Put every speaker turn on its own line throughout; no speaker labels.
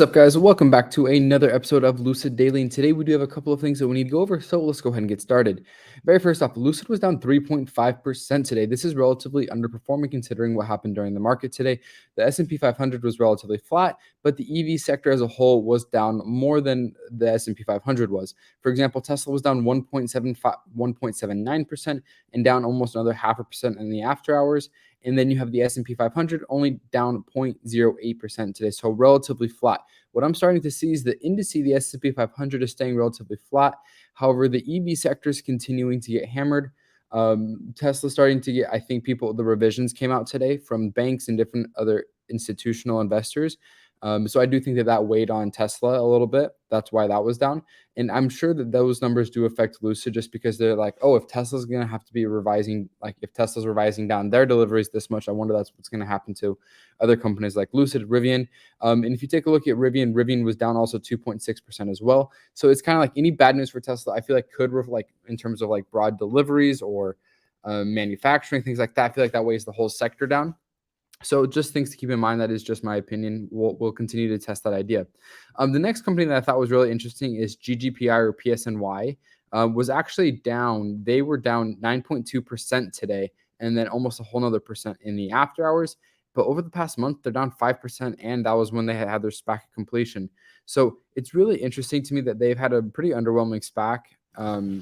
What's up, guys? Welcome back to another episode of Lucid Daily. And today we do have a couple of things that we need to go over. So let's go ahead and get started. Very first off, Lucid was down 3.5% today. This is relatively underperforming considering what happened during the market today. The S&P 500 was relatively flat, but the EV sector as a whole was down more than the S&P 500 was. For example, Tesla was down 1.79% and down almost another 0.5% in the after hours. And then you have the S&P 500 only down 0.08% today, so relatively flat. What I'm starting to see is the index, the S&P 500 is staying relatively flat. However, the EV sector is continuing to get hammered. Tesla starting to get, I think the revisions came out today from banks and different other institutional investors. So I do think that weighed on Tesla a little bit. That's why that was down. And I'm sure that those numbers do affect Lucid just because they're like, oh, if Tesla's going to have to be revising, like if Tesla's revising down their deliveries this much, I wonder that's what's going to happen to other companies like Lucid, Rivian. And if you take a look at Rivian was down also 2.6% as well. So it's kind of like any bad news for Tesla, I feel like could like in terms of like broad deliveries or manufacturing, things like that. I feel like that weighs the whole sector down. So just things to keep in mind. That is just my opinion. We'll continue to test that idea. The next company that I thought was really interesting is GGPI or PSNY. Was actually down. They were down 9.2% today, and then almost a whole nother percent in the after hours. But over the past month, they're down 5%, and that was when they had their SPAC completion. So it's really interesting to me that they've had a pretty underwhelming SPAC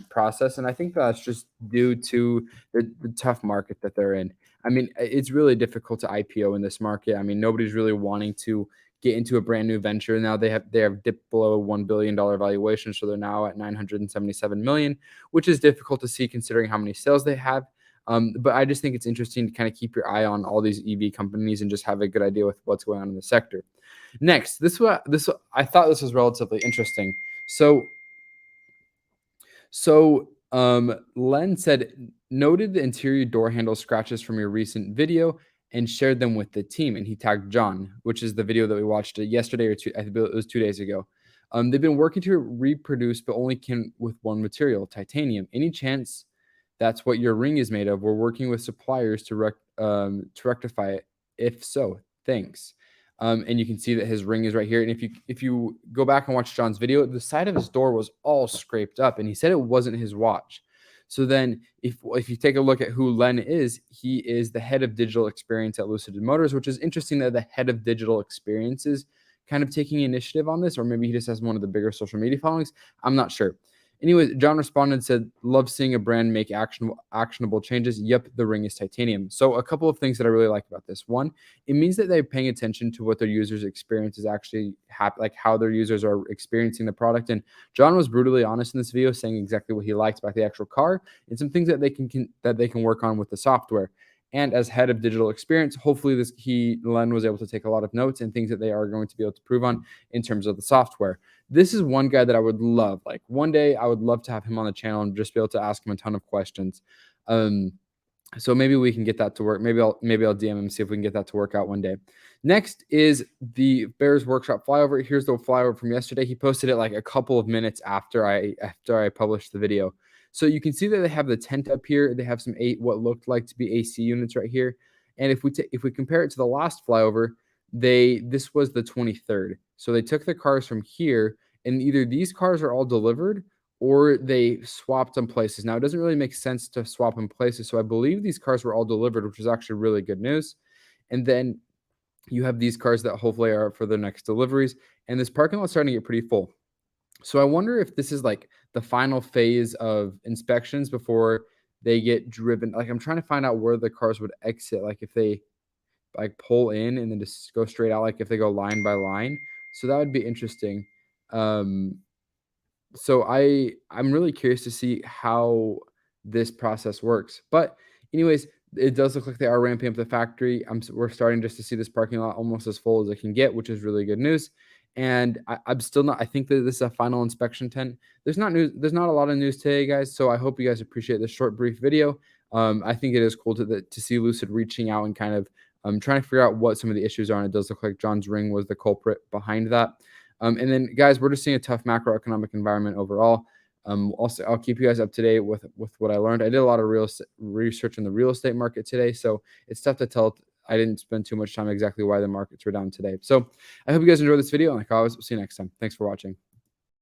process, and I think that's just due to the tough market that they're in. I mean, it's really difficult to IPO in this market. I mean, nobody's really wanting to get into a brand new venture. Now they have dipped below $1 billion valuation, so they're now at 977 million, which is difficult to see considering how many sales they have. But I just think it's interesting to kind of keep your eye on all these EV companies and just have a good idea with what's going on in the sector. Next, I thought this was relatively interesting. Len said, noted the interior door handle scratches from your recent video and shared them with the team. And he tagged John, which is the video that we watched yesterday or I think it was 2 days ago. They've been working to reproduce, but only can with one material, titanium. Any chance that's what your ring is made of? We're working with suppliers to rectify it. If so, thanks. And you can see that his ring is right here. And if you go back and watch John's video, the side of his door was all scraped up, and he said it wasn't his watch. So then if you take a look at who Len is, he is the head of digital experience at Lucid Motors, which is interesting that the head of digital experience is kind of taking initiative on this, or maybe he just has one of the bigger social media followings. I'm not sure. Anyways, John responded and said, love seeing a brand make actionable changes. Yep, the ring is titanium. So a couple of things that I really like about this. One, it means that they're paying attention to what their users' experience is actually like how their users are experiencing the product. And John was brutally honest in this video, saying exactly what he liked about the actual car and some things that they can work on with the software. And as head of digital experience, hopefully Len was able to take a lot of notes and things that they are going to be able to prove on in terms of the software. This is one guy that I would love. Like one day I would love to have him on the channel and just be able to ask him a ton of questions. So maybe we can get that to work. Maybe I'll DM him, see if we can get that to work out one day. Next is the Bears Workshop flyover. Here's the flyover from yesterday. He posted it like a couple of minutes after I published the video. So you can see that they have the tent up here. They have some what looked like to be AC units right here. And if we compare it to the last flyover, this was the 23rd. So they took the cars from here, and either these cars are all delivered or they swapped them places. Now, it doesn't really make sense to swap them places. So I believe these cars were all delivered, which is actually really good news. And then you have these cars that hopefully are for the next deliveries. And this parking lot's starting to get pretty full. So I wonder if this is like the final phase of inspections before they get driven. Like I'm trying to find out where the cars would exit. Like if they like pull in and then just go straight out, like if they go line by line. So that would be interesting. So I'm really curious to see how this process works. But anyways, it does look like they are ramping up the factory. We're starting just to see this parking lot almost as full as it can get, which is really good news. And I'm still not. I think that this is a final inspection tent. There's not a lot of news today, guys. So I hope you guys appreciate this short, brief video. I think it is cool to see Lucid reaching out and kind of trying to figure out what some of the issues are. And it does look like John's ring was the culprit behind that. And then, guys, we're just seeing a tough macroeconomic environment overall. Also, I'll keep you guys up to date with what I learned. I did a lot of research in the real estate market today, so it's tough to tell I didn't spend too much time exactly why the markets were down today. So I hope you guys enjoyed this video. And like always, we'll see you next time. Thanks for watching.